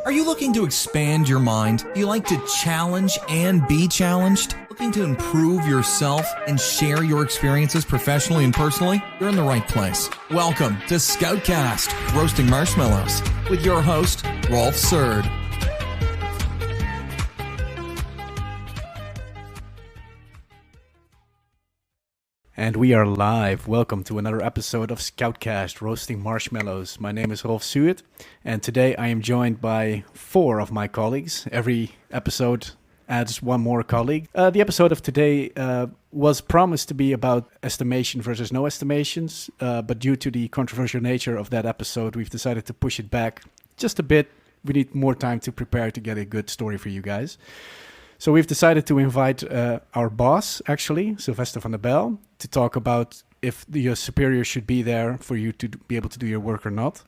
Are you looking to expand your mind? Do you like to challenge and be challenged? Looking to improve yourself and share your experiences professionally and personally? You're in the right place. Welcome to Scoutcast, Roasting Marshmallows, with your host, Rolf Surd. And we are live. Welcome to another episode of Scoutcast, Roasting Marshmallows. My name is Rolf Surd, and today I am joined by 4 of my colleagues. Every episode adds one more colleague. The episode of today was promised to be about estimation versus no estimations, but due to the controversial nature of that episode, we've decided to push it back just a bit. We need more time to prepare to get a good story for you guys. So we've decided to invite our boss, actually, Silvester van der Bijl, to talk about if your superior should be there for you to be able to do your work or not.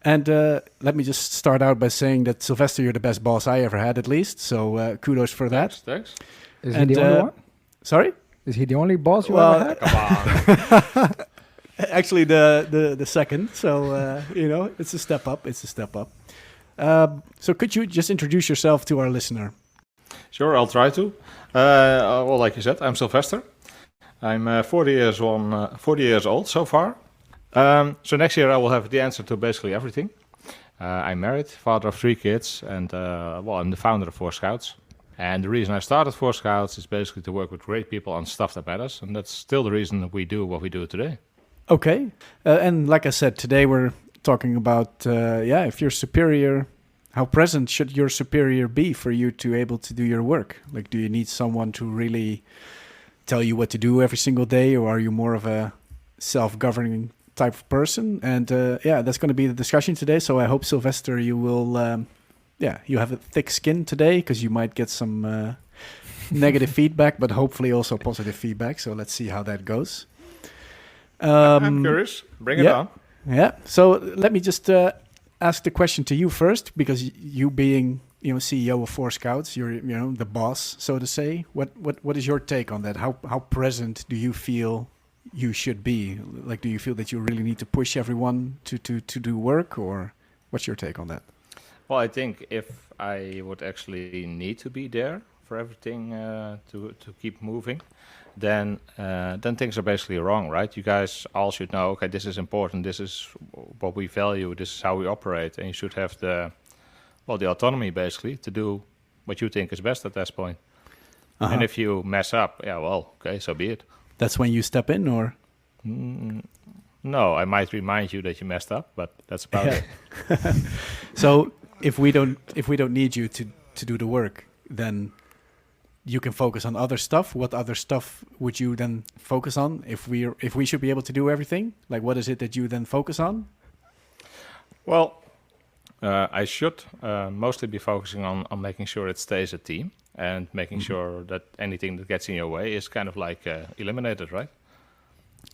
And let me just start out by saying that, Silvester, you're the best boss I ever had, at least. So kudos for that. Thanks. Is he the only one? Sorry? Is he the only boss you ever had? Come on. Actually, the second. So, it's a step up. So could you just introduce yourself to our listener? Sure, I'll try to. Well, like you said, I'm Silvester. I'm 40 years old so far. So next year I will have the answer to basically everything. I'm married, father of 3 kids, and I'm the founder of FourScouts. And the reason I started FourScouts is basically to work with great people on stuff that matters, and that's still the reason we do what we do today. Okay, and like I said, today we're talking about, if you're superior, how present should your superior be for you to able to do your work? Like, do you need someone to really tell you what to do every single day, or are you more of a self-governing type of person? And that's going to be the discussion today. So I hope, Silvester, you will, you have a thick skin today, because you might get some negative feedback, but hopefully also positive feedback. So let's see how that goes. I'm curious. Bring it on. Yeah. So let me just ask the question to you first, because you being CEO of FourScouts, you're the boss, so to say. What is your take on that? How present do you feel you should be? Like, do you feel that you really need to push everyone to do work, or what's your take on that? Well, I think if I would actually need to be there for everything to keep moving, then things are basically wrong, right? You guys all should know, okay, this is important, this is what we value, this is how we operate, and you should have the autonomy basically to do what you think is best at this point. Uh-huh. And if you mess up, okay, so be it. That's when you step in, or? No, I might remind you that you messed up, but that's about it. So if we don't need you to do the work, then you can focus on other stuff. What other stuff would you then focus on if we should be able to do everything? Like, what is it that you then focus on? Well, I should mostly be focusing on making sure it stays a team and making sure that anything that gets in your way is kind of like eliminated, right?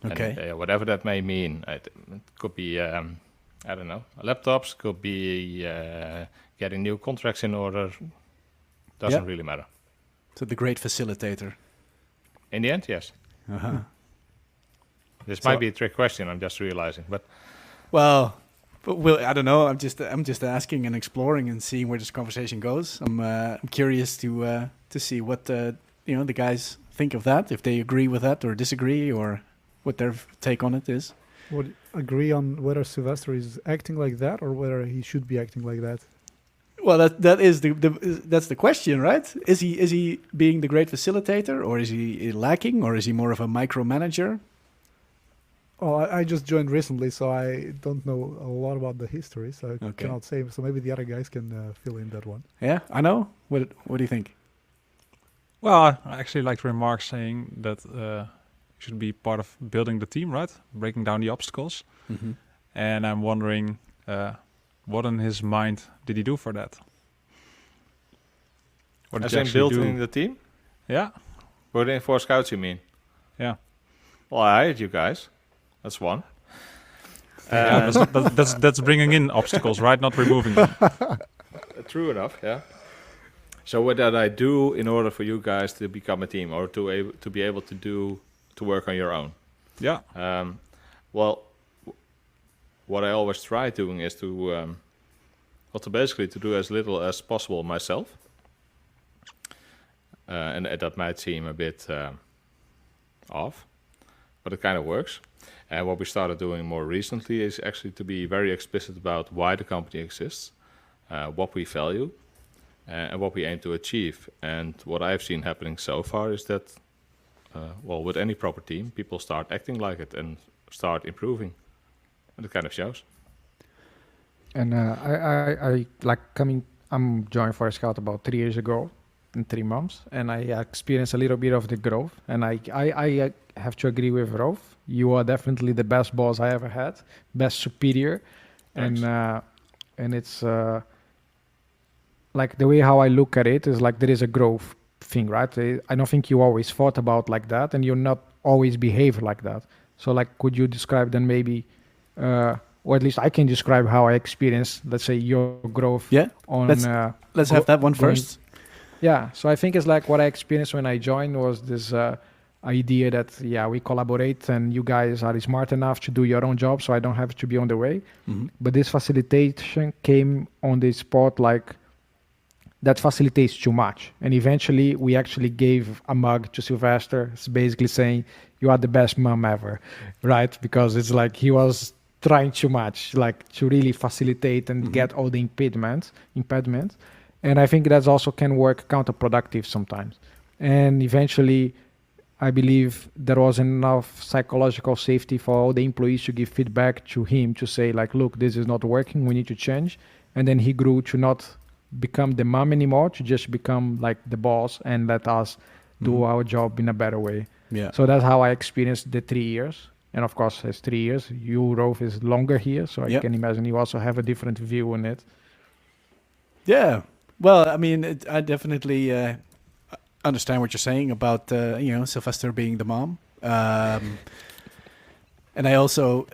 Okay. And, whatever that may mean. It could be, laptops, could be getting new contracts in order. Doesn't really matter. So the great facilitator. In the end, yes. Uh-huh. This might be a trick question, I'm just realizing, but... Well, I don't know. I'm just asking and exploring and seeing where this conversation goes. I'm curious to see what the guys think of that, if they agree with that or disagree, or what their take on it is. Would agree on whether Silvester is acting like that or whether he should be acting like that? Well, that's the question, right? Is he being the great facilitator, or is he lacking, or is he more of a micromanager? Oh, I just joined recently, so I don't know a lot about the history, so I cannot say. So maybe the other guys can fill in that one. Yeah, I know. What do you think? Well, I actually like the remark saying that you should be part of building the team, right? Breaking down the obstacles. Mm-hmm. And I'm wondering... what in his mind did he do for that? What did you building the team? Yeah. Building FourScouts, you mean? Yeah. Well, I hired you guys. That's one. That's bringing in obstacles, right? Not removing them. True enough, yeah. So what did I do in order for you guys to become a team, or to be able to work on your own? Yeah. Well, what I always try doing is to Well, to do as little as possible myself. And that might seem a bit off, but it kind of works. And what we started doing more recently is actually to be very explicit about why the company exists, what we value, and what we aim to achieve. And what I've seen happening so far is that, with any proper team, people start acting like it and start improving. And it kind of shows. And I like coming. I'm joined FourScout about 3 years ago, in 3 months, and I experienced a little bit of the growth. And I have to agree with Rolf. You are definitely the best boss I ever had, best superior. Thanks. And it's like the way how I look at it is like there is a growth thing, right? I don't think you always thought about like that, and you're not always behave like that. So like, could you describe then maybe, or at least I can describe how I experienced, let's say, your growth. Yeah. On let's have that one first. Yeah. So I think it's like what I experienced when I joined was this idea that we collaborate and you guys are smart enough to do your own job, so I don't have to be on the way. Mm-hmm. But this facilitation came on the spot like that facilitates too much. And eventually we actually gave a mug to Silvester. It's basically saying you are the best mom ever, right? Because it's like he was trying too much, like to really facilitate and get all the impediments. And I think that also can work counterproductive sometimes. And eventually, I believe there was enough psychological safety for all the employees to give feedback to him to say like, look, this is not working, we need to change. And then he grew to not become the mom anymore, to just become like the boss and let us do our job in a better way. Yeah. So that's how I experienced the 3 years. And of course, it's 3 years. You, Rolf, is longer here, so I can imagine you also have a different view on it. Yeah. Well, I mean, I definitely understand what you're saying about Silvester being the mom. And I also,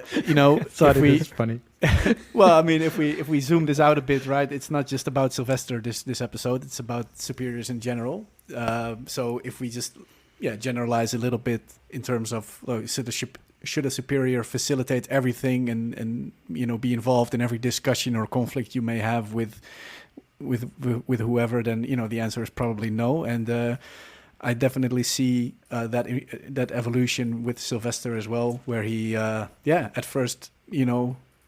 Sorry, this is funny. Well, I mean, if we zoom this out a bit, right? It's not just about Silvester this episode. It's about superiors in general. So if we just generalize a little bit in terms of should a superior facilitate everything and be involved in every discussion or conflict you may have with whoever, then the answer is probably no. And I definitely see that evolution with Silvester as well, where he at first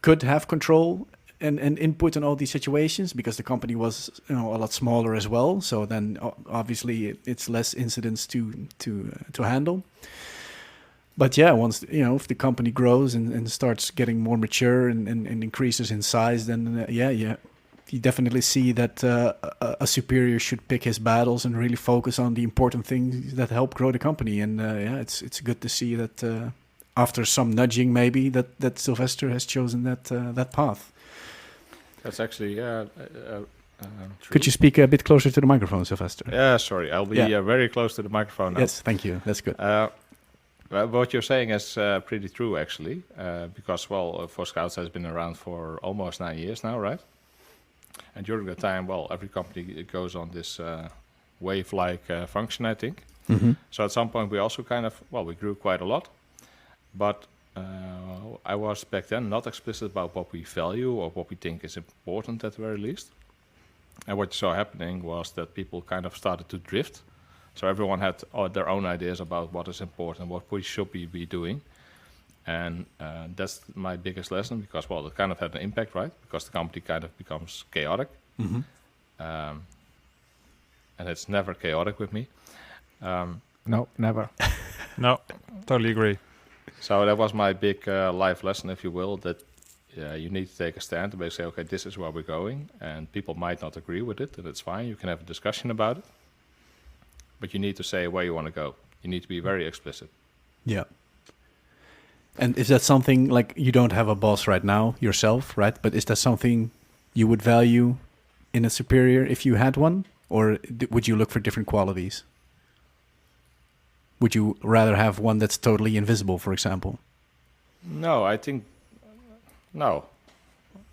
could have control and input in all these situations because the company was a lot smaller as well. So then obviously it's less incidents to handle. But once if the company grows and starts getting more mature and increases in size, then you definitely see that a superior should pick his battles and really focus on the important things that help grow the company. And it's good to see that after some nudging, maybe that Silvester has chosen that path. That's actually true. Could you speak a bit closer to the microphone, Silvester? Yeah, sorry, I'll be very close to the microphone now. Yes, thank you. That's good. What you're saying is pretty true, actually, because FourScouts has been around for almost 9 years now, right? And during that time, every company goes on this wave-like function, I think. Mm-hmm. So at some point, we also we grew quite a lot. But I was back then not explicit about what we value or what we think is important at the very least. And what you saw happening was that people kind of started to drift. So everyone had their own ideas about what is important, what we should be doing. And that's my biggest lesson because, it kind of had an impact, right? Because the company kind of becomes chaotic. Mm-hmm. And it's never chaotic with me. No, never. No, totally agree. So that was my big life lesson, if you will, that you need to take a stand and basically say, okay, this is where we're going. And people might not agree with it, and it's fine. You can have a discussion about it. But you need to say where you want to go. You need to be very explicit. Yeah. And is that something, like, you don't have a boss right now yourself, right? But is that something you would value in a superior if you had one? Or would you look for different qualities? Would you rather have one that's totally invisible, for example? No, I think... No.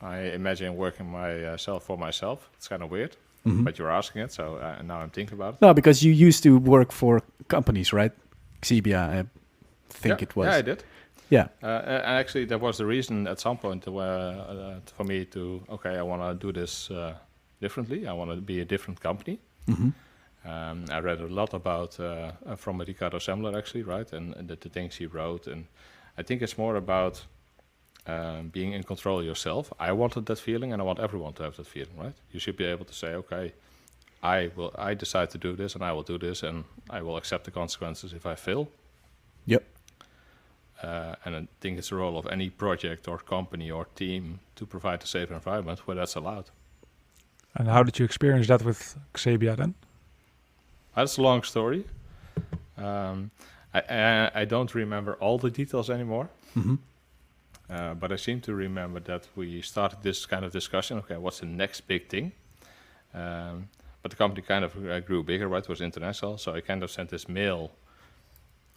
I imagine working myself for myself. It's kind of weird. Mm-hmm. But you're asking it, so now I'm thinking about it. No, because you used to work for companies, right? Xebia, I think it was. Yeah, I did. Yeah. And actually, that was the reason at some point for me to, okay, I want to do this differently. I want to be a different company. Mm-hmm. I read a lot about from Ricardo Semler, actually, right? And the things he wrote. And I think it's more about being in control yourself. I wanted that feeling, and I want everyone to have that feeling, right? You should be able to say, okay, I decide to do this, and I will do this, and I will accept the consequences if I fail. Yep. And I think it's the role of any project or company or team to provide a safe environment where that's allowed. And how did you experience that with Xebia then? That's a long story. I don't remember all the details anymore. Mm-hmm. But I seem to remember that we started this kind of discussion. Okay, what's the next big thing? But the company kind of grew bigger, right? It was international. So I kind of sent this mail,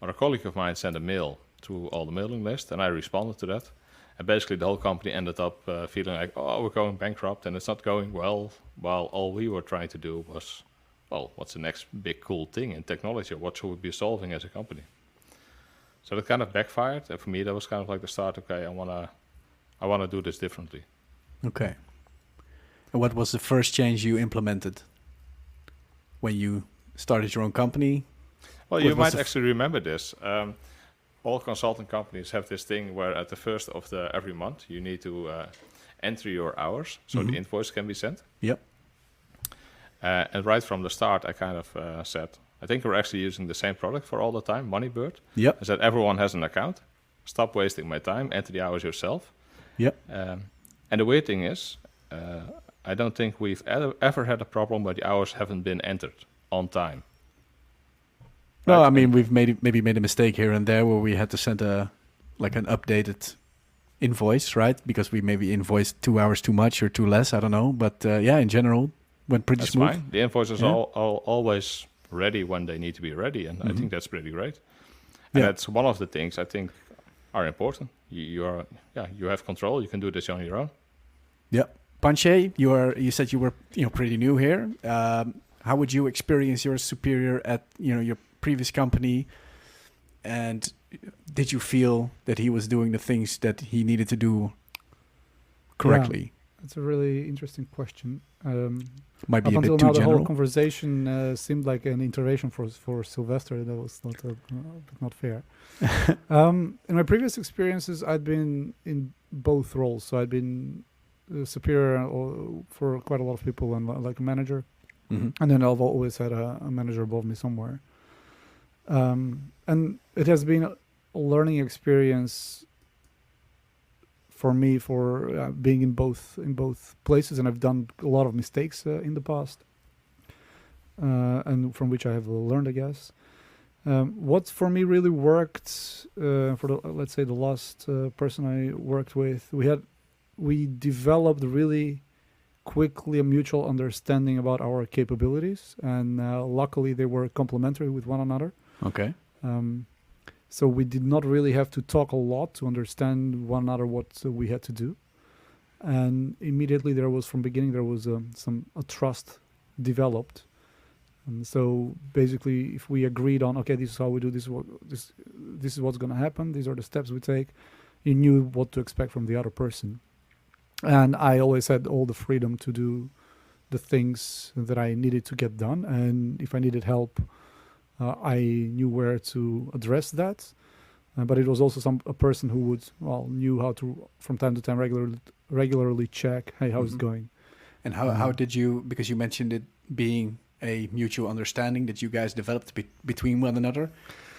or a colleague of mine sent a mail to all the mailing list, and I responded to that. And basically the whole company ended up feeling like, oh, we're going bankrupt and it's not going well, while all we were trying to do was, well, what's the next big cool thing in technology? What should we be solving as a company? So that kind of backfired, and for me that was kind of like the start. Okay, I wanna do this differently. Okay. And what was the first change you implemented when you started your own company? Well, you might actually remember this. All consulting companies have this thing where at the first of every month you need to enter your hours, so the invoice can be sent. Yep. And right from the start, I kind of said, I think we're actually using the same product for all the time, Moneybird. Yep. I said, everyone has an account. Stop wasting my time. Enter the hours yourself. Yep. And the weird thing is, I don't think we've ever had a problem where the hours haven't been entered on time. No, Right? I mean, we've maybe made a mistake here and there where we had to send an updated invoice, right? Because we maybe invoiced 2 hours too much or too less. I don't know, but yeah, in general, went pretty That's smooth. fine. The invoices are always ready when they need to be ready, and I think that's pretty great. And that's one of the things I think are important. You have control. You can do this on your own. Yeah, Panche, you said you were pretty new here. How would you experience your superior at your previous company, and did you feel that he was doing the things that he needed to do correctly? Yeah, that's a really interesting question. Might be up a until bit too now, the general. whole conversation seemed like an intervention for Silvester. That was not fair. In my previous experiences, I'd been in both roles. So I'd been superior for quite a lot of people and like a manager. Mm-hmm. And then I've always had a manager above me somewhere. And it has been a learning experience for me for being in both places, and I've done a lot of mistakes in the past, and from which I have learned, I guess. What for me really worked for let's say the last person I worked with, we developed really quickly a mutual understanding about our capabilities, and luckily they were complementary with one another. Okay. So we did not really have to talk a lot to understand one another what we had to do, and immediately from beginning there was a trust developed. And so basically, if we agreed on, okay, this is how we do this is what's going to happen, these are the steps we take, you knew what to expect from the other person. And I always had all the freedom to do the things that I needed to get done. And if I needed help, I knew where to address that. But it was also a person who knew how to, from time to time, regularly check, hey, how's it going? And how did you, because you mentioned it being a mutual understanding that you guys developed between one another.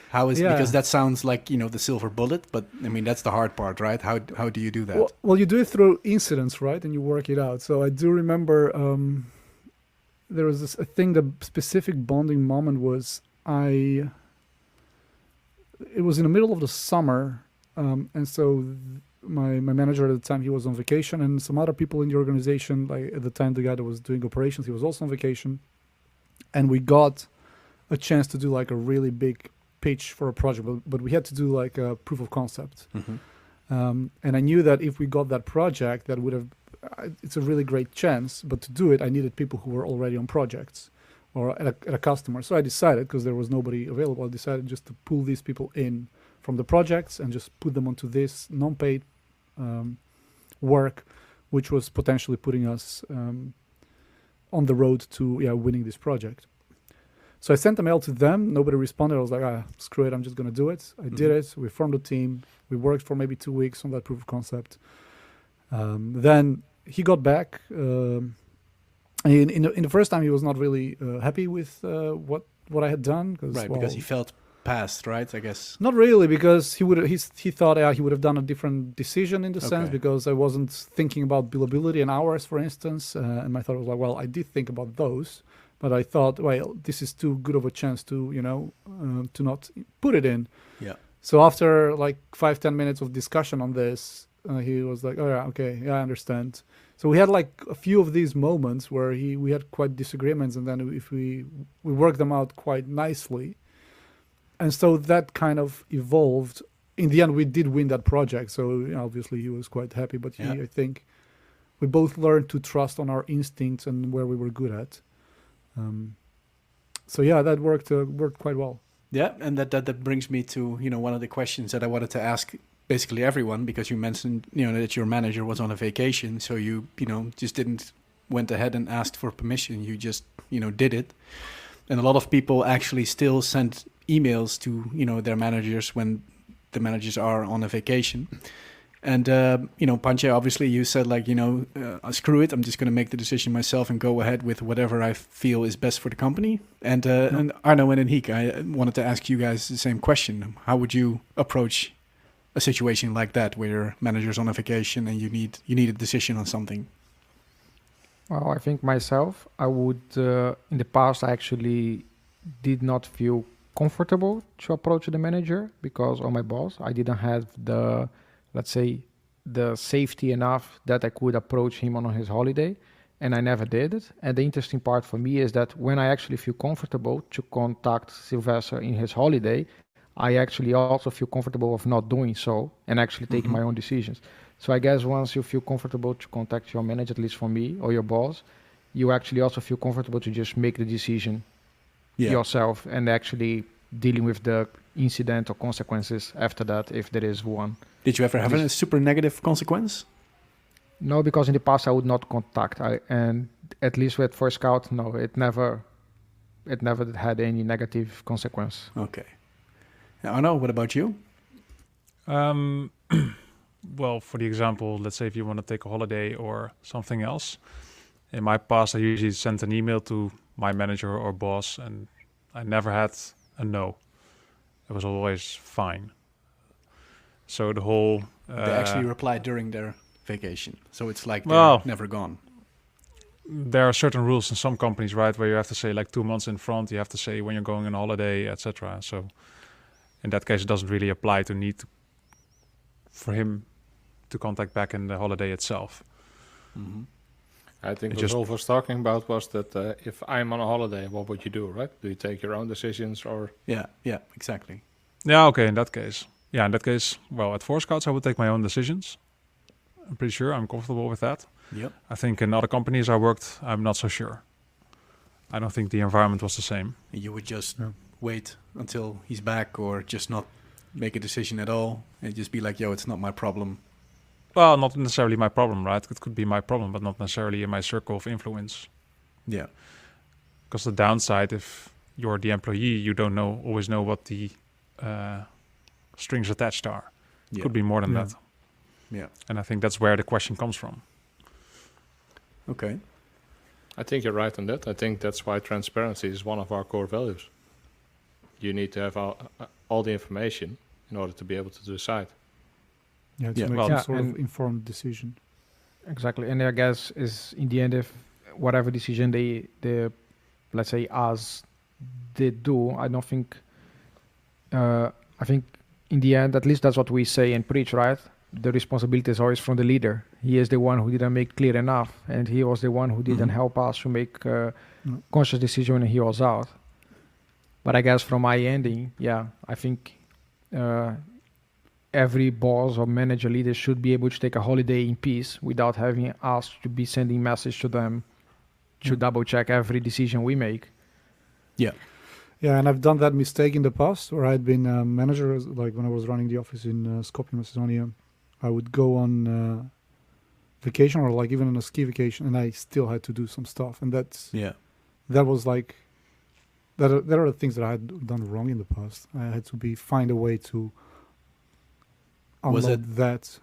How is because that sounds like the silver bullet, but I mean that's the hard part, right? How do you do that? Well, you do it through incidents, right? And you work it out. So I do remember there was I think the specific bonding moment was it was in the middle of the summer, and so my manager at the time, he was on vacation, and some other people in the organization, like at the time the guy that was doing operations, he was also on vacation, and we got a chance to do like a really big pitch for a project, but we had to do like a proof of concept. Mm-hmm. And I knew that if we got that project, that would have, it's a really great chance, but to do it, I needed people who were already on projects or at a customer. So I decided, because there was nobody available, I decided just to pull these people in from the projects and just put them onto this non-paid work, which was potentially putting us on the road to winning this project. So I sent a mail to them. Nobody responded. I was like, screw it. I'm just going to do it. I did it. We formed a team. We worked for maybe 2 weeks on that proof of concept. Then he got back. In the first time, he was not really happy with what I had done. Because he felt past, right? I guess. Not really, because he thought he would have done a different decision in the sense, because I wasn't thinking about billability and hours, for instance. And my thought was like, well, I did think about those. But I thought, well, this is too good of a chance to, to not put it in. Yeah. So after like 5-10 minutes of discussion on this, he was like, oh yeah, okay, yeah, I understand. So we had like a few of these moments where we had quite disagreements, and then if we worked them out quite nicely. And so that kind of evolved. In the end, we did win that project. So obviously he was quite happy, but I think we both learned to trust on our instincts and where we were good at. So yeah, that worked quite well. Yeah, and that brings me to one of the questions that I wanted to ask basically everyone, because you mentioned that your manager was on a vacation, so you just didn't went ahead and asked for permission. You just did it, and a lot of people actually still send emails to their managers when the managers are on a vacation. And, Panche, obviously you said like, screw it. I'm just going to make the decision myself and go ahead with whatever I feel is best for the company. And Arno and Henrique, I wanted to ask you guys the same question. How would you approach a situation like that where your manager's on a vacation and you need a decision on something? Well, I think myself, I would, in the past, I actually did not feel comfortable to approach the manager or my boss. I didn't have the safety enough that I could approach him on his holiday, and I never did it. And the interesting part for me is that when I actually feel comfortable to contact Silvester in his holiday, I actually also feel comfortable of not doing so and actually taking my own decisions. So I guess once you feel comfortable to contact your manager, at least for me, or your boss, you actually also feel comfortable to just make the decision yourself and actually dealing with the incident or consequences after that, if there is one. Did you ever have a super negative consequence? No, because in the past I would not contact. And at least with FourScouts, no, it never had any negative consequence. Okay. Now, Arno, what about you? Well, for the example, let's say if you want to take a holiday or something else. In my past, I usually sent an email to my manager or boss, and I never had a no. It was always fine. So the whole... they actually replied during their vacation. So it's like they're never gone. There are certain rules in some companies, right, where you have to say like 2 months in front, you have to say when you're going on holiday, etc. So in that case, it doesn't really apply to need for him to contact back in the holiday itself. Mm-hmm. I think what Rolf was talking about was that if I'm on a holiday, what would you do, right? Do you take your own decisions or... Yeah, exactly. Yeah, okay, in that case. Yeah, in that case, well, at FourScouts, I would take my own decisions. I'm pretty sure I'm comfortable with that. Yep. I think in other companies I worked, I'm not so sure. I don't think the environment was the same. You would just wait until he's back or just not make a decision at all and just be like, yo, it's not my problem. Well, not necessarily my problem, right? It could be my problem, but not necessarily in my circle of influence. Yeah. Because the downside, if you're the employee, you don't always know what the strings attached are. Yeah. Could be more than that. Yeah. And I think that's where the question comes from. Okay. I think you're right on that. I think that's why transparency is one of our core values. You need to have all the information in order to be able to decide. Yeah, to make some sort of informed decision. Exactly. And I guess is in the end, if whatever decision they let's say us they do, I don't think I think in the end, at least that's what we say and preach, right? The responsibility is always from the leader. He is the one who didn't make clear enough, and he was the one who didn't help us to make conscious decision when he was out. But I guess from my ending, I think every boss or manager leader should be able to take a holiday in peace without having us to be sending message to them to double check every decision we make. Yeah. Yeah, and I've done that mistake in the past where I had been a manager, like when I was running the office in Skopje, Macedonia. I would go on vacation or like even on a ski vacation, and I still had to do some stuff. And that was like, there are things that I had done wrong in the past. I had to find a way to unload that.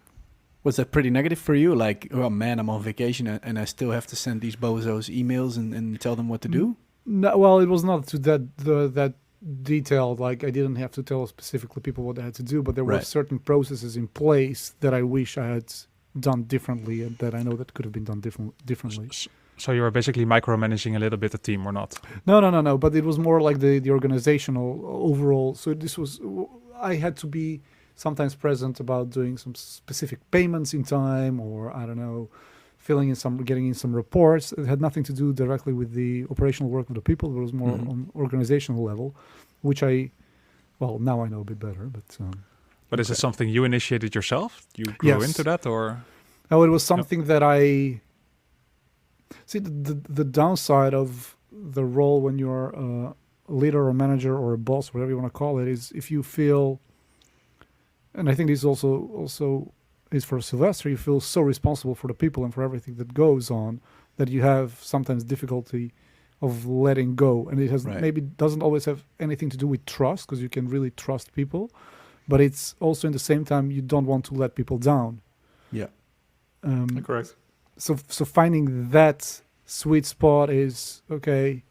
Was that pretty negative for you? Like, oh man, I'm on vacation and I still have to send these bozos emails and tell them what to do? No, well, it was not to that detailed. Like, I didn't have to tell specifically people what they had to do, but there were certain processes in place that I wish I had done differently, and that I know that could have been done differently. So you were basically micromanaging a little bit the team, or not? No. But it was more like the organizational overall. So I had to be sometimes present about doing some specific payments in time, or I don't know, getting in some reports. It had nothing to do directly with the operational work of the people. It was more on organizational level, which now I know a bit better. But is it something you initiated yourself? You grew into that, or? No, it was something that I see. The downside of the role when you're a leader or manager or a boss, whatever you want to call it, is if you feel, and I think this also is for Silvester, you feel so responsible for the people and for everything that goes on that you have sometimes difficulty of letting go. And it has maybe doesn't always have anything to do with trust, because you can really trust people, but it's also in the same time you don't want to let people down. Yeah. Correct. So finding that sweet spot is okay.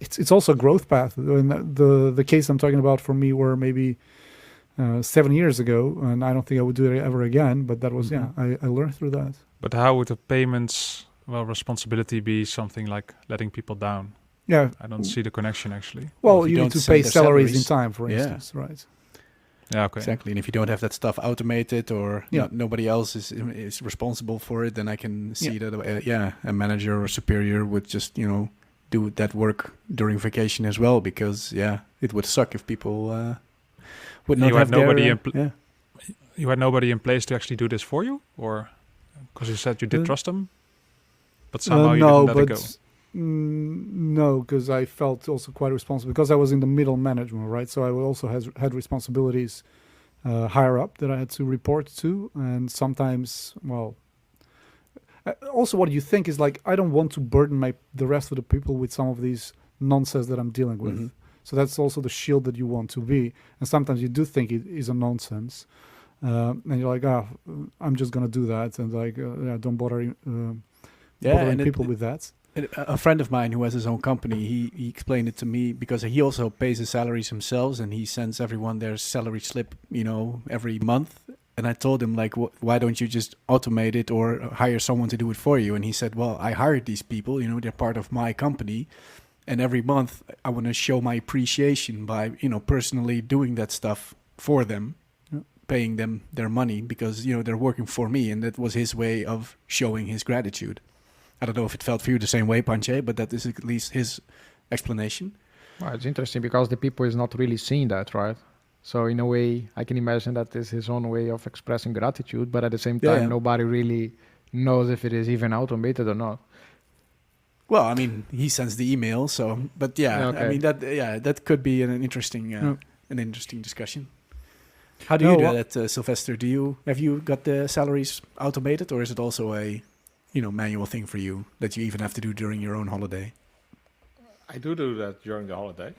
It's also a growth path. And the case I'm talking about for me were maybe 7 years ago, and I don't think I would do it ever again. But that was I learned through that. But how would the payments responsibility be something like letting people down? Yeah, I don't see the connection actually. Well, you need to pay salaries in time, for instance, right? Yeah, okay. Exactly. And if you don't have that stuff automated, or nobody else is responsible for it, then I can see that a manager or superior would just do that work during vacation as well, because it would suck if people would not have nobody You had nobody in place to actually do this for you, or because you said you did trust them, but somehow you didn't let it go. No, because I felt also quite responsible, because I was in the middle management, right? So I also had responsibilities higher up that I had to report to, and sometimes, also what you think is like, I don't want to burden the rest of the people with some of these nonsense that I'm dealing with. Mm-hmm. So that's also the shield that you want to be, and sometimes you do think it is a nonsense, and you're like, I'm just gonna do that, and like, don't bother bothering people with that. A friend of mine who has his own company, he explained it to me, because he also pays his salaries himself, and he sends everyone their salary slip, every month. And I told him, like, why don't you just automate it or hire someone to do it for you? And he said, well, I hired these people, they're part of my company. And every month I want to show my appreciation by, personally doing that stuff for them, paying them their money, because, they're working for me. And that was his way of showing his gratitude. I don't know if it felt for you the same way, Panche, but that is at least his explanation. Well, it's interesting because the people is not really seeing that, right? So in a way, I can imagine that is his own way of expressing gratitude, but at the same time, nobody really knows if it is even automated or not. Well, I mean, he sends the email, so, but I mean, that could be an interesting discussion. How do you do that, Silvester? Have you got the salaries automated, or is it also a manual thing for you that you even have to do during your own holiday? I do that during the holiday,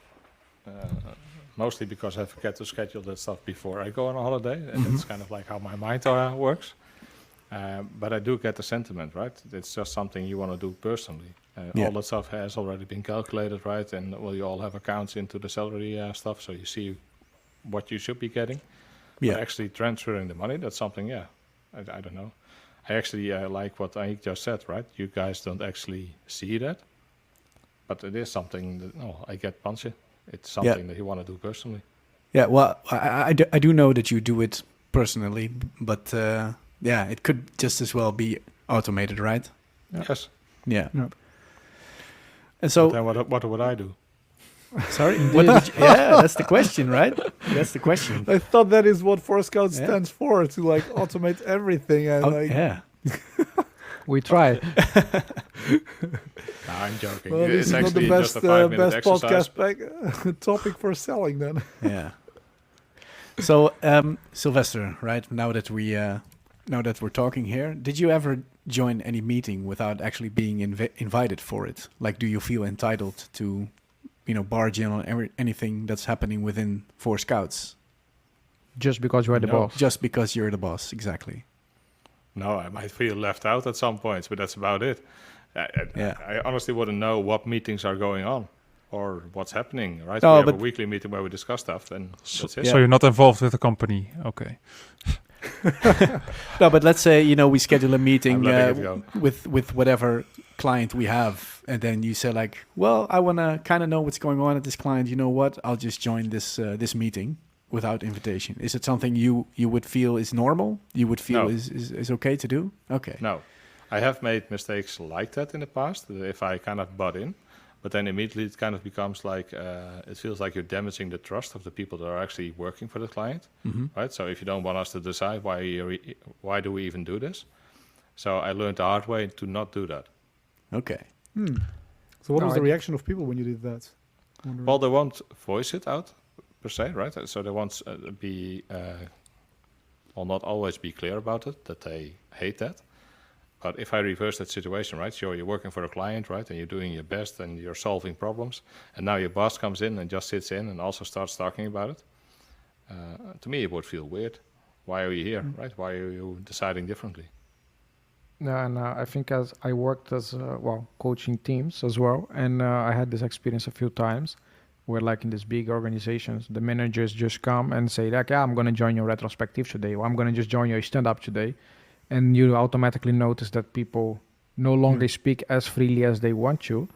mostly because I forget to schedule that stuff before I go on a holiday, and that's kind of like how my mind works. But I do get the sentiment, right? It's just something you want to do personally. All that stuff has already been calculated, right? And you all have accounts into the salary stuff, so you see what you should be getting. But actually transferring the money, that's something, I don't know. I actually like what I just said, right? You guys don't actually see that, but it is something that, I get Panche. It's something that you want to do personally. Yeah, well, I do know that you do it personally, but it could just as well be automated, right? Yes. Yeah. And so, but then what would I do? Sorry? That's the question, right? That's the question. I thought that is what FourScouts stands for, to like automate everything. And we try. I'm joking. Well, this It's is not actually the just best a 5-minute best exercise. podcast topic for selling then. Yeah. So, Silvester, right? Now that we're talking here, did you ever join any meeting without actually being invited for it? Like, do you feel entitled to, barge in on anything that's happening within FourScouts Just because you are the No. boss. just because you're the boss? Exactly. No, I might feel left out at some points, but that's about it. Yeah. I honestly wouldn't know what meetings are going on or what's happening, right? No, We have a but- weekly meeting where we discuss stuff, and that's it. So you're not involved with the company. Okay. No, but let's say we schedule a meeting I'm letting it go. with whatever client we have, and then you say like, well, I want to kind of know what's going on at this client. You know what? I'll just join this meeting without invitation. Is it something you would feel is normal? You would feel No. is okay to do? Okay. No, I have made mistakes like that in the past, if I kind of butt in, but then immediately it kind of becomes like, it feels like you're damaging the trust of the people that are actually working for the client, right? So if you don't want us to decide, why do we even do this? So I learned the hard way to not do that. Okay. So what No, was the I- reaction of people when you did that? Wondering. Well, they won't voice it out per se, right? So they won't not always be clear about it, that they hate that. But if I reverse that situation, right? So you're working for a client, right? And you're doing your best and you're solving problems. And now your boss comes in and just sits in and also starts talking about it. To me, it would feel weird. Why are you here, right? Why are you deciding differently? No, and I think as I worked as coaching teams as well, and I had this experience a few times where, like in these big organizations, the managers just come and say like, "Yeah, I'm going to join your retrospective today, or I'm going to just join your stand-up today," and you automatically notice that people no longer speak as freely as they want to.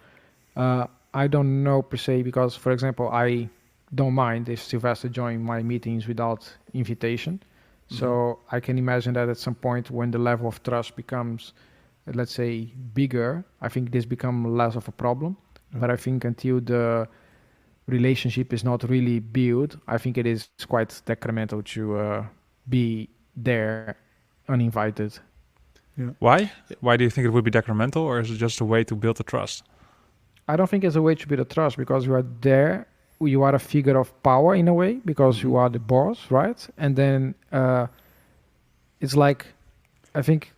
I don't know per se because, for example, I don't mind if Silvester join my meetings without invitation. So I can imagine that at some point when the level of trust becomes, let's say, bigger, I think this becomes less of a problem. But I think until the relationship is not really built, I think it is quite detrimental to be there uninvited. Why? Why do you think it would be detrimental, or is it just a way to build the trust? I don't think it's a way to build a trust because you are there. You are a figure of power in a way because you are the boss, right? And then it's like, I think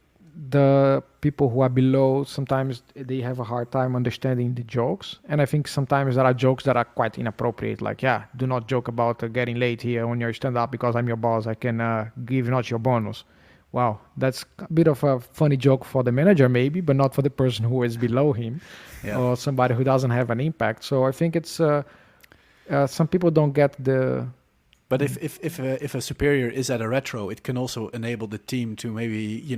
the people who are below, sometimes they have a hard time understanding the jokes. And I think sometimes there are jokes that are quite inappropriate. Like, yeah, do not joke about getting late here on your stand-up because I'm your boss. I can give not your bonus. Wow, that's a bit of a funny joke for the manager maybe, but not for the person who is below him or somebody who doesn't have an impact. So I think it's... some people don't get the... But if a superior is at a retro, it can also enable the team to maybe,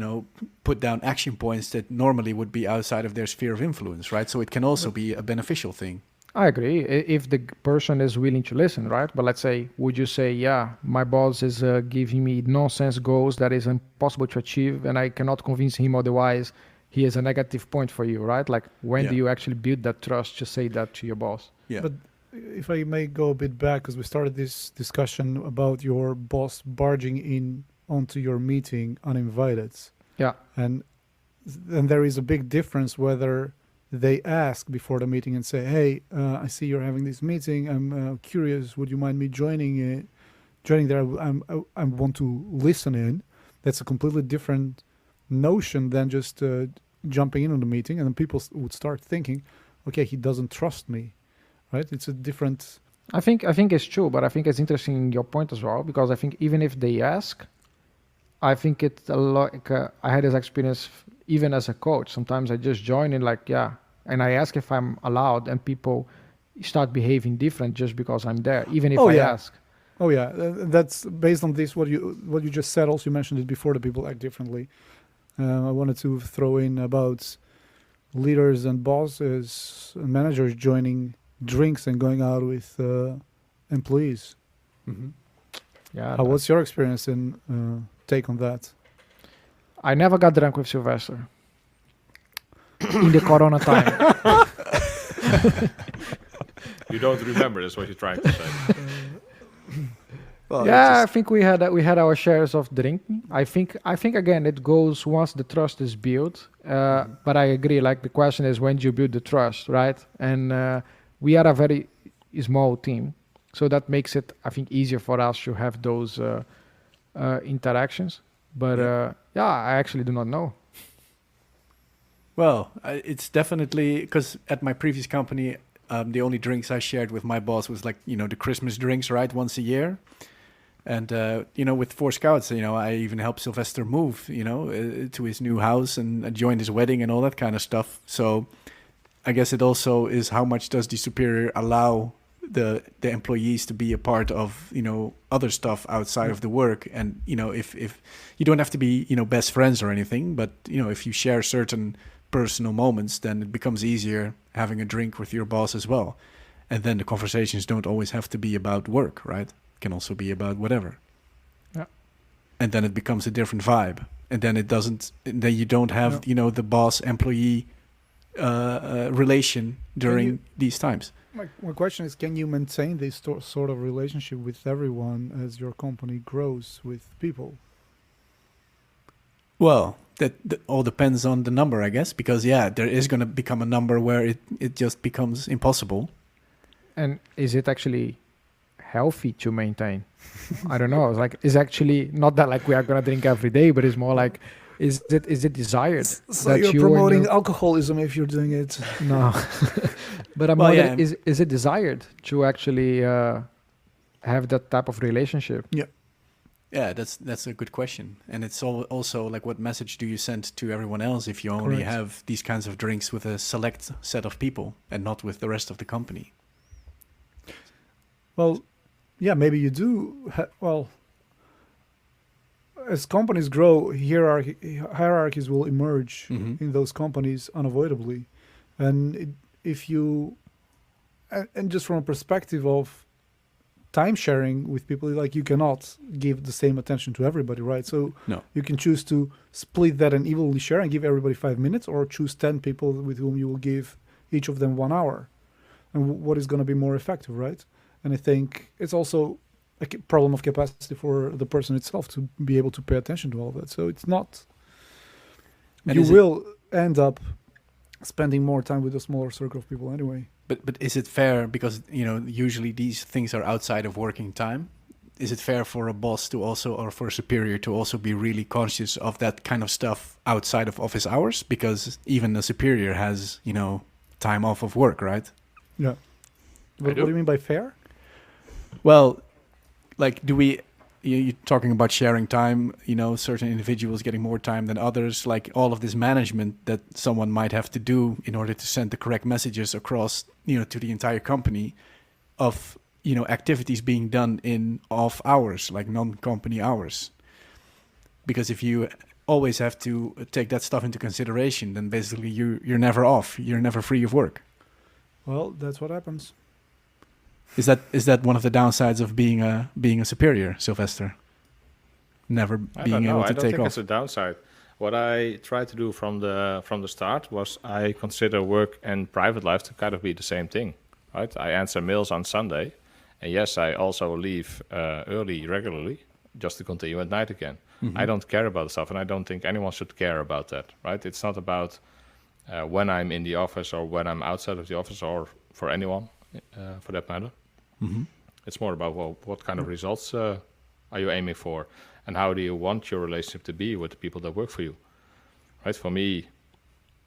put down action points that normally would be outside of their sphere of influence, right? So it can also be a beneficial thing. I agree, if the person is willing to listen, right? But let's say, would you say, yeah, my boss is giving me nonsense goals that is impossible to achieve and I cannot convince him otherwise, he is a negative point for you, right? Like, when do you actually build that trust to say that to your boss? Yeah. But if I may go a bit back, because we started this discussion about your boss barging in onto your meeting uninvited. Yeah. And there is a big difference whether they ask before the meeting and say, hey, I see you're having this meeting. I'm curious. Would you mind me joining there? I want to listen in. That's a completely different notion than just jumping in on the meeting. And then people would start thinking, okay, he doesn't trust me. Right, it's a different. I think it's true, but I think it's interesting your point as well because I think even if they ask, I think it's a lot. I had this experience even as a coach. Sometimes I just join in, and I ask if I'm allowed, and people start behaving different just because I'm there, even if I ask. Oh yeah, that's based on this. What you just said. Also, you mentioned it before. The people act differently. I wanted to throw in about leaders and bosses, and managers joining drinks and going out with employees. Yeah. What's your experience and take on that? I never got drunk with Silvester in the Corona time. You don't remember, that's what you're trying to say. I think we had our shares of drinking, I think again it goes once the trust is built. But I agree. Like the question is, when do you build the trust, right? And we are a very small team, so that makes it, I think, easier for us to have those interactions. But I actually do not know. Well, it's definitely because at my previous company, the only drinks I shared with my boss was like, the Christmas drinks, right? Once a year. And, with FourScouts, I even helped Silvester move, to his new house and joined his wedding and all that kind of stuff. So I guess it also is how much does the superior allow the employees to be a part of, other stuff outside of the work. And, if you don't have to be, best friends or anything, but, if you share certain personal moments, then it becomes easier having a drink with your boss as well. And then the conversations don't always have to be about work, right? Can also be about whatever. Yeah. And then it becomes a different vibe. And then then you don't have, the boss employee relation during these times. My question is, can you maintain this sort of relationship with everyone as your company grows with people? Well, that all depends on the number, I guess, because there is going to become a number where it just becomes impossible. And is it actually healthy to maintain? I don't know. It's actually not that like we are gonna drink every day, but it's more like, is it desired? So you're promoting alcoholism if you're doing it. No, but is it desired to actually have that type of relationship? Yeah, that's a good question. And it's also like, what message do you send to everyone else if you only have these kinds of drinks with a select set of people and not with the rest of the company? Well, yeah, maybe you do. As companies grow, hierarchies will emerge in those companies unavoidably. And and just from a perspective of time sharing with people, like, you cannot give the same attention to everybody, right? So you can choose to split that and evenly share and give everybody 5 minutes, or choose 10 people with whom you will give each of them 1 hour. And what is going to be more effective, right? And I think it's also a problem of capacity for the person itself to be able to pay attention to all of that. So it's not... You will end up spending more time with a smaller circle of people anyway. But is it fair, because, usually these things are outside of working time, is it fair for a boss to also, or for a superior to also be really conscious of that kind of stuff outside of office hours? Because even a superior has, time off of work, right? Yeah. What do you mean by fair? Well, like, you're talking about sharing time, certain individuals getting more time than others, like all of this management that someone might have to do in order to send the correct messages across, to the entire company of, activities being done in off hours, like non-company hours. Because if you always have to take that stuff into consideration, then basically you're never off, you're never free of work. Well, that's what happens. Is that one of the downsides of being a superior, Silvester? Never being able to take off. I don't think it's a downside. What I tried to do from the start was I consider work and private life to kind of be the same thing, right? I answer mails on Sunday, and yes, I also leave early regularly just to continue at night again. I don't care about stuff, and I don't think anyone should care about that, right? It's not about when I'm in the office or when I'm outside of the office, or for anyone. For that matter. It's more about, well, what kind of results are you aiming for, and how do you want your relationship to be with the people that work for you, right? For me,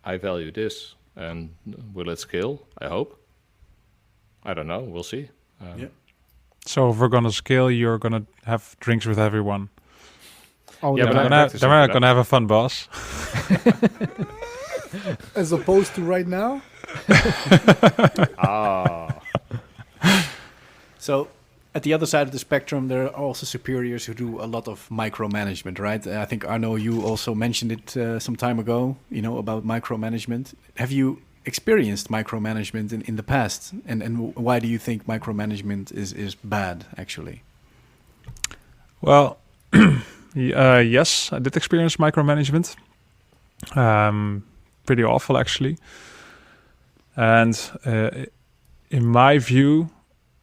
I value this, and will it scale? I hope. I don't know. We'll see. So if we're gonna scale, you're gonna have drinks with everyone. Oh, yeah, but then we're gonna have a fun boss. As opposed to right now. So at the other side of the spectrum, there are also superiors who do a lot of micromanagement, right? I think, Arno, you also mentioned it some time ago, about micromanagement. Have you experienced micromanagement in the past? And why do you think micromanagement is bad, actually? Well, yes, I did experience micromanagement. Pretty awful, actually. And in my view,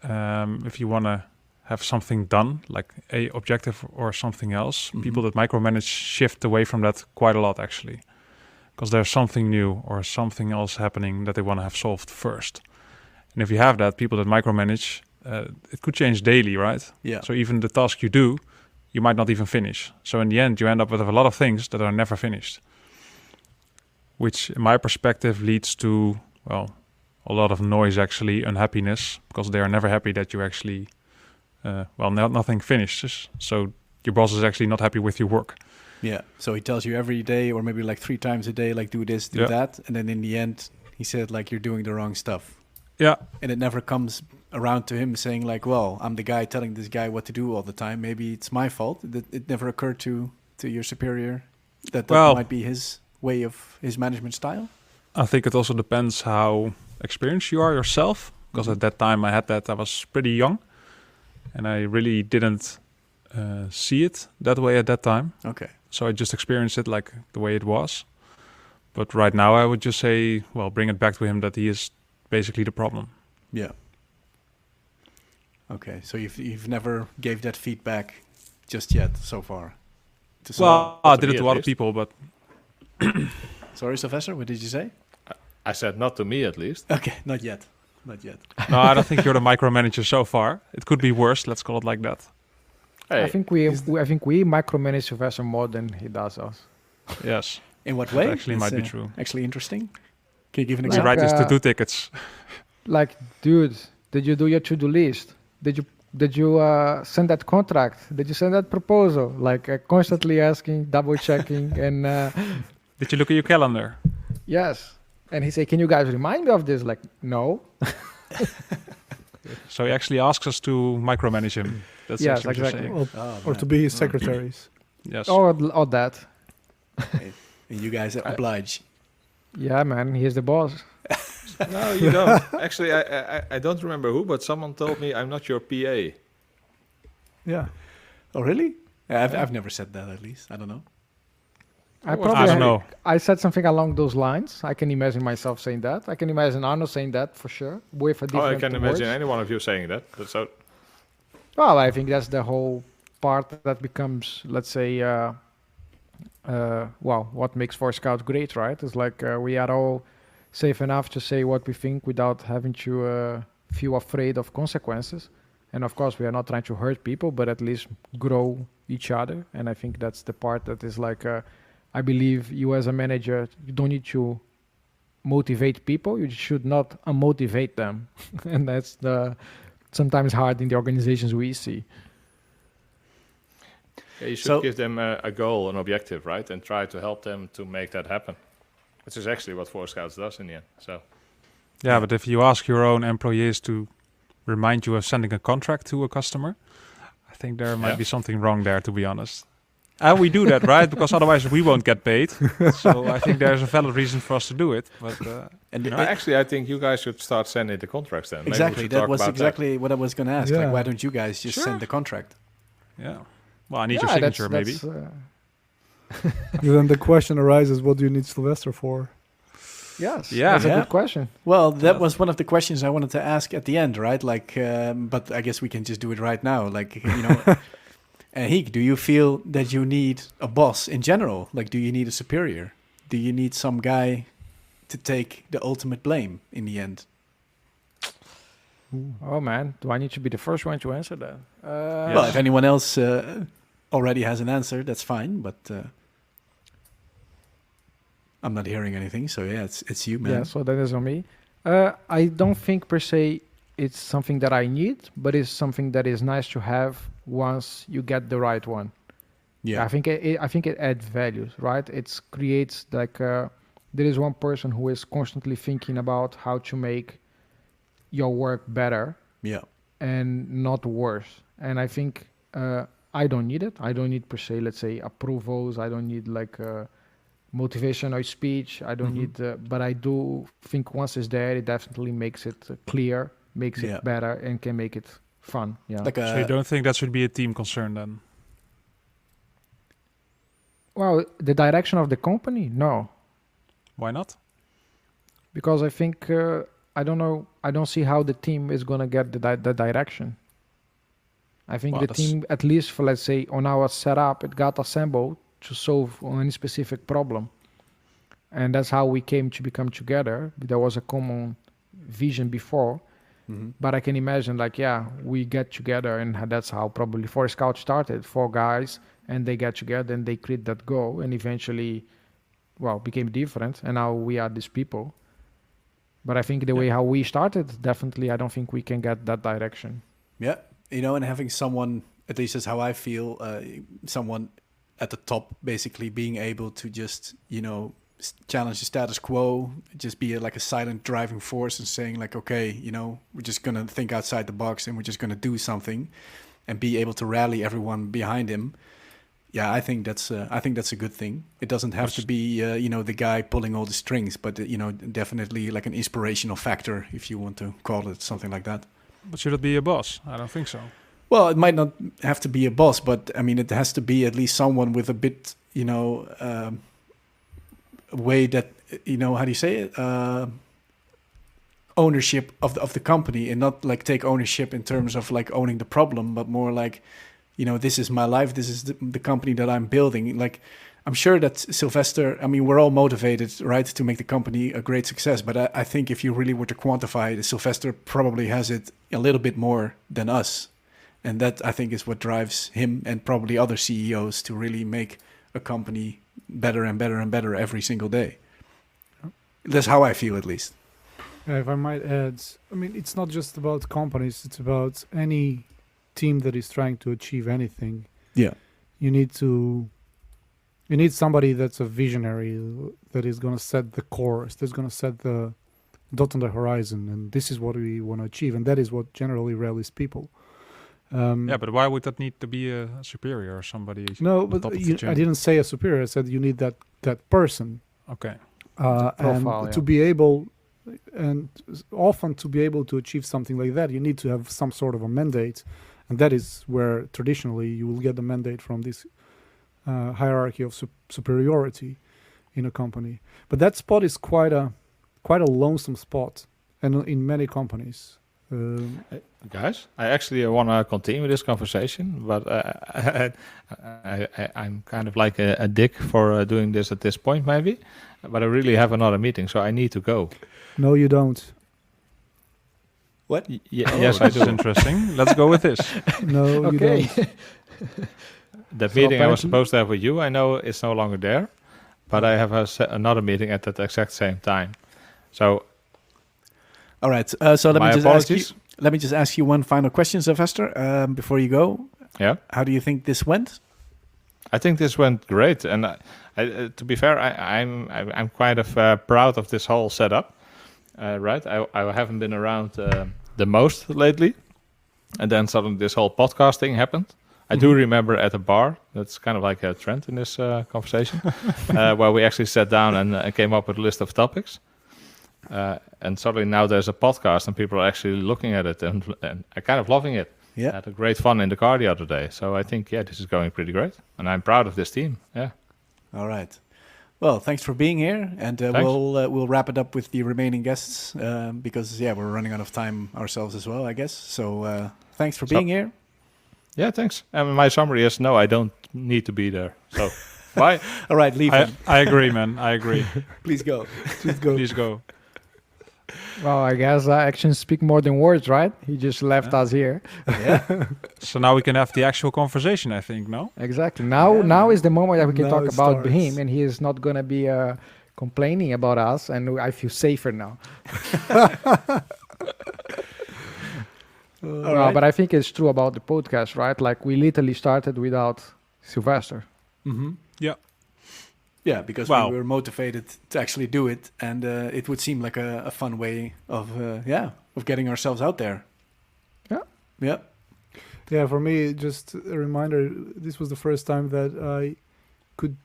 if you want to have something done, like a objective or something else, Mhm. people that micromanage shift away from that quite a lot actually, because there's something new or something else happening that they want to have solved first. And if you have that, people that micromanage, it could change daily, right? Yeah. So even the task you do, you might not even finish. So in the end, you end up with a lot of things that are never finished, which in my perspective leads to, well, a lot of noise actually, unhappiness, because they are never happy that you actually, nothing finishes. So your boss is actually not happy with your work. Yeah. So he tells you every day, or maybe like 3 times a day, like do this, do Yeah. that, and then in the end, he said like you're doing the wrong stuff, Yeah, and it never comes around to him saying like, well, I'm the guy telling this guy what to do all the time. Maybe it's my fault. It never occurred to your superior that Well- might be his way of his management style. I think it also depends how experienced you are yourself, because at that time I was pretty young, and I really didn't see it that way at that time. Okay. So I just experienced it like the way it was. But right now I would just say, well, bring it back to him that he is basically the problem. Yeah. Okay. So you've never gave that feedback just yet so far. To Well, I to did me it to at other least. people, but sorry, Sylvester. What did you say? I said not to me at least. Okay. Not yet. Not yet. no, I don't think you're the micromanager so far. It could be worse. Let's call it like that. Hey, I think we micromanage Sylvester more than he does us. Yes, In what that way? actually It's, might be true. Actually interesting. Can you give an You Like, example? write his uh, to-do tickets. Like, dude, did you do your to-do list? Did you send that contract? Did you send that proposal? Like constantly asking, double checking, and Did you look at your calendar? yes. And he said, "Can you guys remind me of this?" Like, no. So he actually asks us to micromanage him. That's Yes, actually what you're exactly. saying. Or to be his secretaries. Yes. Or that. And you guys oblige. Yeah, man, he is the boss. no, you don't. Actually, I don't remember who, but someone told me I'm not your PA. Yeah. Oh, really? Yeah, I've never said that, at least. I don't know. I I probably don't know. I said something along those lines. I can imagine myself saying that. I can imagine Arno saying that for sure, with a Oh, different I can words. imagine any one of you saying that. That's so. Well, I think that's the whole part that becomes, let's say, what makes FourScouts great, right? It's like we are all safe enough to say what we think without having to feel afraid of consequences. And of course, we are not trying to hurt people, but at least grow each other. And I think that's the part that is like, I believe you as a manager, you don't need to motivate people. You should not unmotivate them. And that's sometimes hard in the organizations we see. Yeah, you should So- give them a goal, an objective, right, and try to help them to make that happen. Which is actually what FourScouts does in the end. So Yeah, but if you ask your own employees to remind you of sending a contract to a customer, I think there might Yeah. be something wrong there, to be honest. And we do that, right? Because otherwise we won't get paid. So I think there's a valid reason for us to do it. But And no, actually, I think you guys should start sending the contracts then. Maybe we exactly, should that talk was about exactly what I was going to ask. Like, Yeah. why don't you guys just send the contract? yeah, well, I need your signature, maybe. Then the question arises, what do you need Silvester for? Yes, Yeah. that's a Yeah. good question. Well, that was one of the questions I wanted to ask at the end, right? Like, but I guess we can just do it right now. Like, you know, Heek, do you feel that you need a boss in general? Like, do you need a superior? Do you need some guy to take the ultimate blame in the end? Oh man, do I need to be the first one to answer that? Well, if anyone else already has an answer, that's fine. But I'm not hearing anything, so yeah, it's you, man. yeah, so that is on me. I don't think per se it's something that I need, but it's something that is nice to have once you get the right one. Yeah. I think it adds values, right? It creates like there is one person who is constantly thinking about how to make your work better Yeah. and not worse. And I think I don't need it. I don't need per se, let's say, approvals. I don't need like motivational speech. I don't need, but I do think once it's there, it definitely makes it clear, makes Yeah. it better, and can make it fun. Yeah. Like So you don't think that should be a team concern then? Well, the direction of the company, no, Why not? because I think I don't know. I don't see how the team is gonna get the direction. I think Wow, the that's- team, at least for, let's say, on our setup, it got assembled to solve on any specific problem. And that's how we came to become together. There was a common vision before, but I can imagine, like, yeah, we get together, and that's how probably FourScouts started. 4 guys, and they get together, and they create that goal, and eventually, well, became different, and now we are these people. But I think the way how we started, definitely, I don't think we can get that direction. Yeah, and having someone, at least that's how I feel, someone at the top basically being able to just, challenge the status quo, just be like a silent driving force and saying like, okay, we're just going to think outside the box and we're just going to do something and be able to rally everyone behind him. Yeah, I think that's a good thing. It doesn't have to be, the guy pulling all the strings, but, definitely like an inspirational factor, if you want to call it something like that. But should it be a boss? I don't think so. Well, it might not have to be a boss, but I mean, it has to be at least someone with a bit, way that, how do you say it? Ownership of the company, and not like take ownership in terms of like owning the problem, but more like, this is my life. This is the company that I'm building. Like, I'm sure that Silvester, I mean, we're all motivated, right, to make the company a great success. But I think if you really were to quantify it, Silvester probably has it a little bit more than us. And that, I think, is what drives him and probably other CEOs to really make a company better and better and better every single day. That's how I feel, at least. If I might add, I mean, it's not just about companies, it's about any team that is trying to achieve anything. Yeah. You need somebody that's a visionary, that is going to set the course, that's going to set the dot on the horizon, and this is what we want to achieve, and that is what generally rallies people. But why would that need to be a superior or somebody? No, on but top of the chain? I didn't say a superior. I said you need that person. Okay. profile, and to be able, and often to be able to achieve something like that, you need to have some sort of a mandate, and that is where traditionally you will get the mandate from this hierarchy of superiority in a company. But that spot is quite a lonesome spot, and in many companies. Guys, I actually want to continue this conversation, but I'm kind of like a dick for doing this at this point, maybe. But I really have another meeting, so I need to go. No, you don't. What? Yes, I This is do. interesting. Let's go with this. No, Okay. you don't. That So meeting I was apparently- supposed to have with you, I know it's no longer there, but I have another meeting at that exact same time. So All right. So let my me just ask you. apologies. Let me just ask you one final question, Silvester, before you go. Yeah. How do you think this went? I think this went great, and to be fair, I'm kind of proud of this whole setup. Right, I haven't been around the most lately, and then suddenly this whole podcast thing happened. I do remember at a bar. That's kind of like a trend in this conversation, where we actually sat down and came up with a list of topics. And suddenly now there's a podcast, and people are actually looking at it and are kind of loving it. Yeah. I had a great fun in the car the other day. So I think, this is going pretty great. And I'm proud of this team. Yeah. All right. Well, thanks for being here, and Thanks. we'll wrap it up with the remaining guests because we're running out of time ourselves as well, I guess. So thanks for being here. Yeah, thanks. And my summary is, no, I don't need to be there. So bye. All right, leave him. I agree, man. I agree. Please go. Please go. Well, I guess actions speak more than words, right? He just left us here. Yeah. So now we can have the actual conversation, I think, no? Exactly. Now is the moment that we can Now talk it about starts. him, and he is not gonna be complaining about us, and I feel safer now. All No, right. but I think it's true about the podcast, right? Like we literally started without Silvester. Mm-hmm. Yeah. Yeah, because Wow. we were motivated to actually do it, and it would seem like a fun way of getting ourselves out there. Yeah. Yeah. Yeah, for me, just a reminder, this was the first time that I could,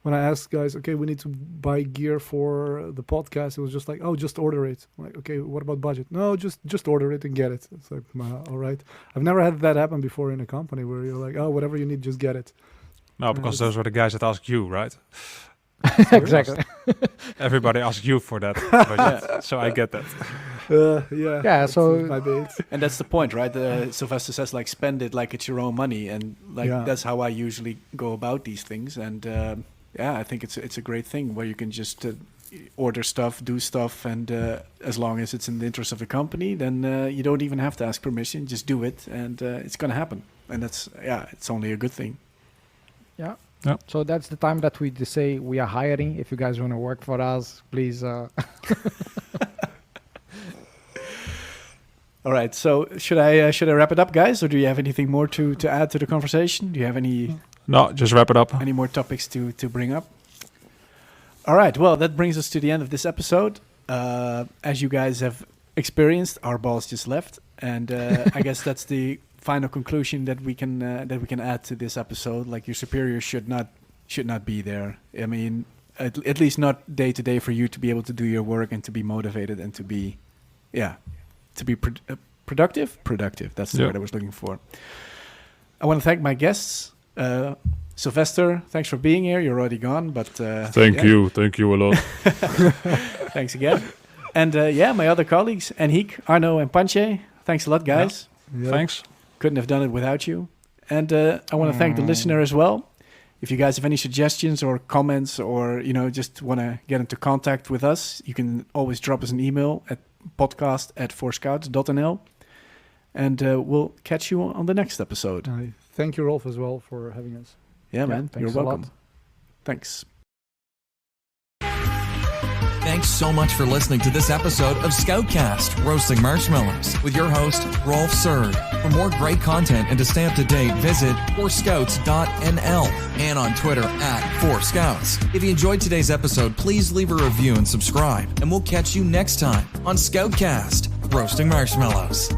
when I asked guys, okay, we need to buy gear for the podcast, it was just like, oh, just order it. I'm like, okay, what about budget? No, just order it and get it. It's like, all right. I've never had that happen before in a company where you're like, oh, whatever you need, just get it. No, because those were the guys that asked you, right? Exactly. Everybody asked you for that budget, so I get that. Yeah. Yeah, so- my bait. And that's the point, right? Silvester says, like, spend it like it's your own money, and like Yeah. that's how I usually go about these things. And yeah, I think it's a great thing where you can just order stuff, do stuff, and as long as it's in the interest of the company, then you don't even have to ask permission. Just do it, and it's gonna happen. And that's it's only a good thing. Yeah. Yeah. So that's the time that we just say we are hiring. If you guys want to work for us, please. All right. So should I wrap it up, guys, or do you have anything more to add to the conversation? Do you have No, just wrap it up. any more topics to bring up? All right. Well, that brings us to the end of this episode. As you guys have experienced, our boss just left, and I guess that's the final conclusion that we can add to this episode. Like, your superior should not be there. I mean, at least not day to day, for you to be able to do your work and to be motivated and to be productive. That's the Yeah. word I was looking for. I want to thank my guests. Silvester, thanks for being here. You're already gone, but Thank you a lot. thanks again. And my other colleagues, Henrique, Arno, and Panche. Thanks a lot, guys. Yeah. Thanks. Couldn't have done it without you. And I want to thank the listener as well. If you guys have any suggestions or comments, or just want to get into contact with us, you can always drop us an email at podcast@FourScouts.nl. And we'll catch you on the next episode. I thank you, Rolf, as well, for having us. Yeah, man. thanks You're a lot. welcome. Thanks. Thanks so much for listening to this episode of Scoutcast, Roasting Marshmallows, with your host, Rolf Surd. For more great content and to stay up to date, visit FourScouts.nl and on Twitter @FourScouts. If you enjoyed today's episode, please leave a review and subscribe, and we'll catch you next time on Scoutcast, Roasting Marshmallows.